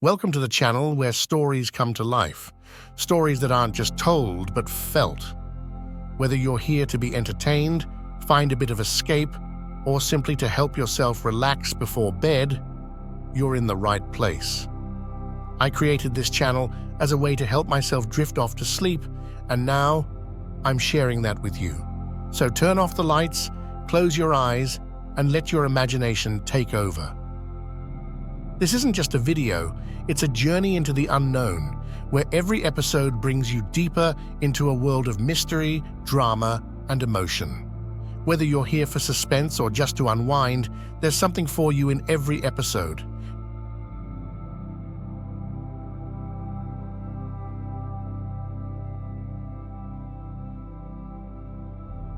Welcome to the channel where stories come to life. Stories that aren't just told, but felt. Whether you're here to be entertained, find a bit of escape, or simply to help yourself relax before bed, you're in the right place. I created this channel as a way to help myself drift off to sleep, and now I'm sharing that with you. So turn off the lights, close your eyes, and let your imagination take over. This isn't just a video, it's a journey into the unknown, where every episode brings you deeper into a world of mystery, drama, and emotion. Whether you're here for suspense or just to unwind, there's something for you in every episode.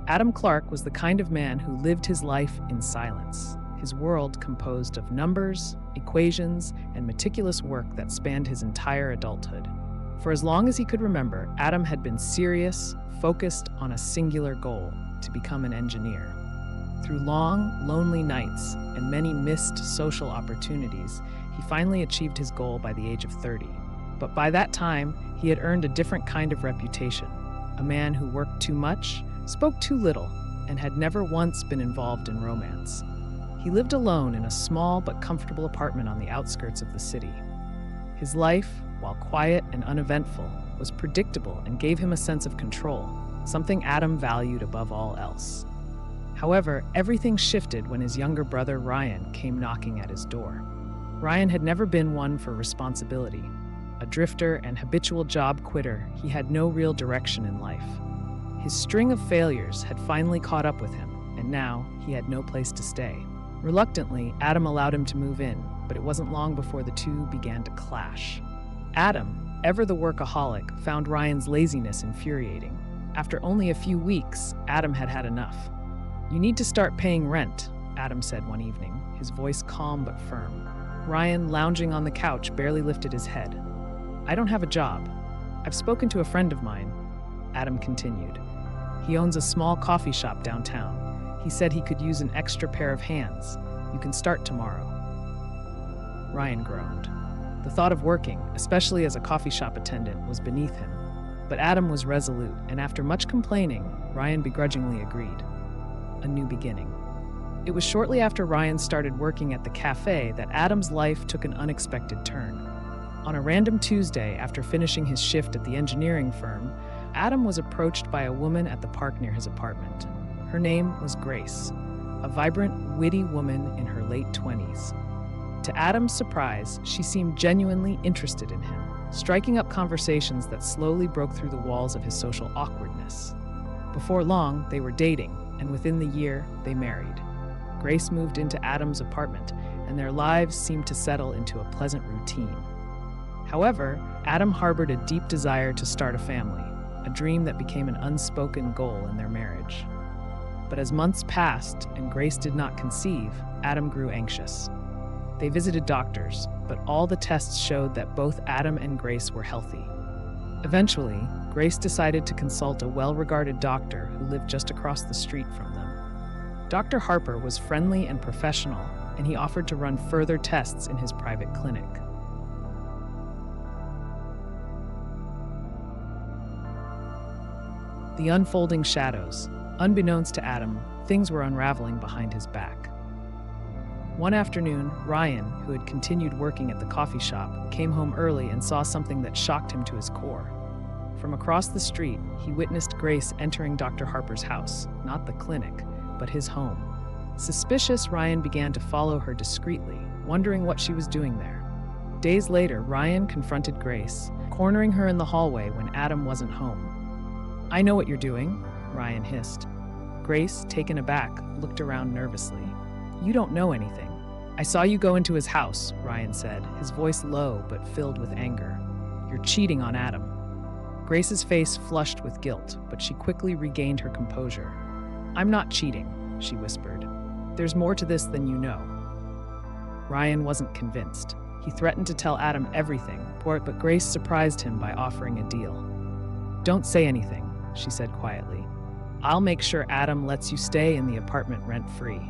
Adam Clark was the kind of man who lived his life in silence. His world composed of numbers, equations, and meticulous work that spanned his entire adulthood. For as long as he could remember, Adam had been serious, focused on a singular goal: to become an engineer. Through long, lonely nights and many missed social opportunities, he finally achieved his goal by the age of 30. But by that time, he had earned a different kind of reputation: a man who worked too much, spoke too little, and had never once been involved in romance. He lived alone in a small but comfortable apartment on the outskirts of the city. His life, while quiet and uneventful, was predictable and gave him a sense of control, something Adam valued above all else. However, everything shifted when his younger brother Ryan came knocking at his door. Ryan had never been one for responsibility. A drifter and habitual job quitter, he had no real direction in life. His string of failures had finally caught up with him, and now he had no place to stay. Reluctantly, Adam allowed him to move in, but it wasn't long before the two began to clash. Adam, ever the workaholic, found Ryan's laziness infuriating. After only a few weeks, Adam had had enough. "You need to start paying rent," Adam said one evening, his voice calm but firm. Ryan, lounging on the couch, barely lifted his head. "I don't have a job. I've spoken to a friend of mine," Adam continued. "He owns a small coffee shop downtown. He said he could use an extra pair of hands. You can start tomorrow." Ryan groaned. The thought of working, especially as a coffee shop attendant, was beneath him. But Adam was resolute, and after much complaining, Ryan begrudgingly agreed. A new beginning. It was shortly after Ryan started working at the cafe that Adam's life took an unexpected turn. On a random Tuesday, after finishing his shift at the engineering firm, Adam was approached by a woman at the park near his apartment. Her name was Grace, a vibrant, witty woman in her late 20s. To Adam's surprise, she seemed genuinely interested in him, striking up conversations that slowly broke through the walls of his social awkwardness. Before long, they were dating, and within the year, they married. Grace moved into Adam's apartment, and their lives seemed to settle into a pleasant routine. However, Adam harbored a deep desire to start a family, a dream that became an unspoken goal in their marriage. But as months passed and Grace did not conceive, Adam grew anxious. They visited doctors, but all the tests showed that both Adam and Grace were healthy. Eventually, Grace decided to consult a well-regarded doctor who lived just across the street from them. Dr. Harper was friendly and professional, and he offered to run further tests in his private clinic. The unfolding shadows. Unbeknownst to Adam, things were unraveling behind his back. One afternoon, Ryan, who had continued working at the coffee shop, came home early and saw something that shocked him to his core. From across the street, he witnessed Grace entering Dr. Harper's house, not the clinic, but his home. Suspicious, Ryan began to follow her discreetly, wondering what she was doing there. Days later, Ryan confronted Grace, cornering her in the hallway when Adam wasn't home. "I know what you're doing," Ryan hissed. Grace, taken aback, looked around nervously. "You don't know anything. I saw you go into his house," Ryan said, his voice low but filled with anger. "You're cheating on Adam." Grace's face flushed with guilt, but she quickly regained her composure. "I'm not cheating," she whispered. "There's more to this than you know." Ryan wasn't convinced. He threatened to tell Adam everything, but Grace surprised him by offering a deal. "Don't say anything," she said quietly. "I'll make sure Adam lets you stay in the apartment rent-free.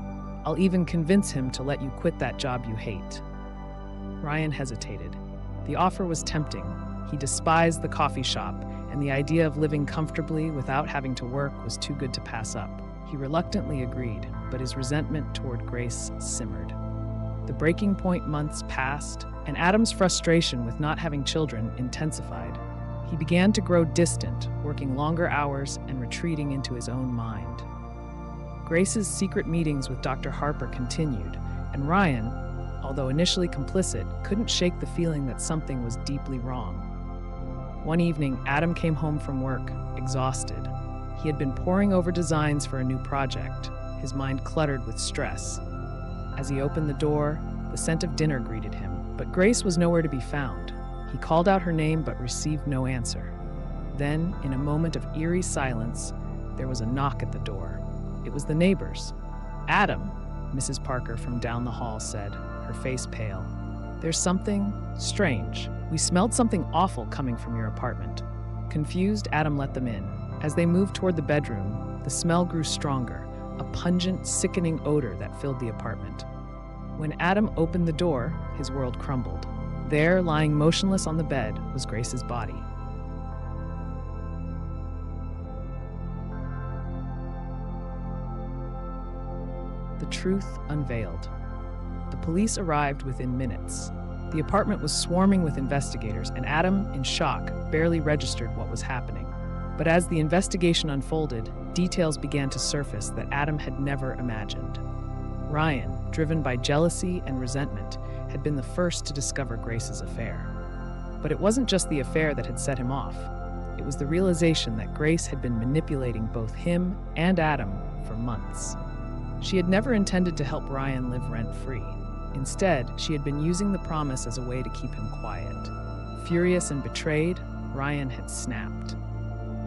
I'll even convince him to let you quit that job you hate." Ryan hesitated. The offer was tempting. He despised the coffee shop, and the idea of living comfortably without having to work was too good to pass up. He reluctantly agreed, but his resentment toward Grace simmered. The breaking point months passed, and Adam's frustration with not having children intensified. He began to grow distant, working longer hours and retreating into his own mind. Grace's secret meetings with Dr. Harper continued, and Ryan, although initially complicit, couldn't shake the feeling that something was deeply wrong. One evening, Adam came home from work, exhausted. He had been poring over designs for a new project, his mind cluttered with stress. As he opened the door, the scent of dinner greeted him, but Grace was nowhere to be found. He called out her name but received no answer. Then, in a moment of eerie silence, there was a knock at the door. It was the neighbors. "Adam," Mrs. Parker from down the hall said, her face pale. "There's something strange. We smelled something awful coming from your apartment." Confused, Adam let them in. As they moved toward the bedroom, the smell grew stronger, a pungent, sickening odor that filled the apartment. When Adam opened the door, his world crumbled. There, lying motionless on the bed, was Grace's body. The truth unveiled. The police arrived within minutes. The apartment was swarming with investigators, and Adam, in shock, barely registered what was happening. But as the investigation unfolded, details began to surface that Adam had never imagined. Ryan, driven by jealousy and resentment, had been the first to discover Grace's affair. But it wasn't just the affair that had set him off. It was the realization that Grace had been manipulating both him and Adam for months. She had never intended to help Ryan live rent-free. Instead, she had been using the promise as a way to keep him quiet. Furious and betrayed, Ryan had snapped.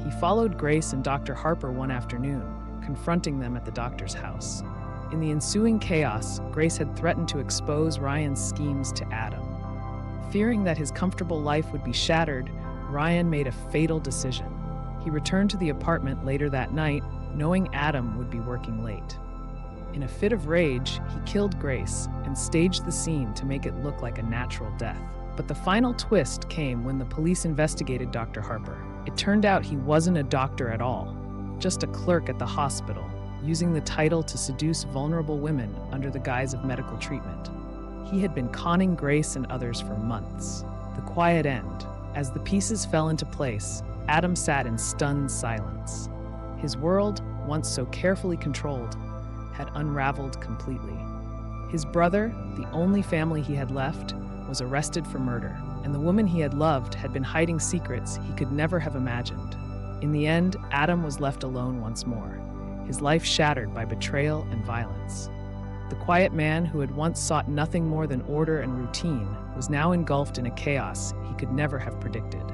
He followed Grace and Dr. Harper one afternoon, confronting them at the doctor's house. In the ensuing chaos, Grace had threatened to expose Ryan's schemes to Adam. Fearing that his comfortable life would be shattered, Ryan made a fatal decision. He returned to the apartment later that night, knowing Adam would be working late. In a fit of rage, he killed Grace and staged the scene to make it look like a natural death. But the final twist came when the police investigated Dr. Harper. It turned out he wasn't a doctor at all, just a clerk at the hospital, using the title to seduce vulnerable women under the guise of medical treatment. He had been conning Grace and others for months. The quiet end. As the pieces fell into place, Adam sat in stunned silence. His world, once so carefully controlled, had unraveled completely. His brother, the only family he had left, was arrested for murder, and the woman he had loved had been hiding secrets he could never have imagined. In the end, Adam was left alone once more, his life shattered by betrayal and violence. The quiet man who had once sought nothing more than order and routine was now engulfed in a chaos he could never have predicted.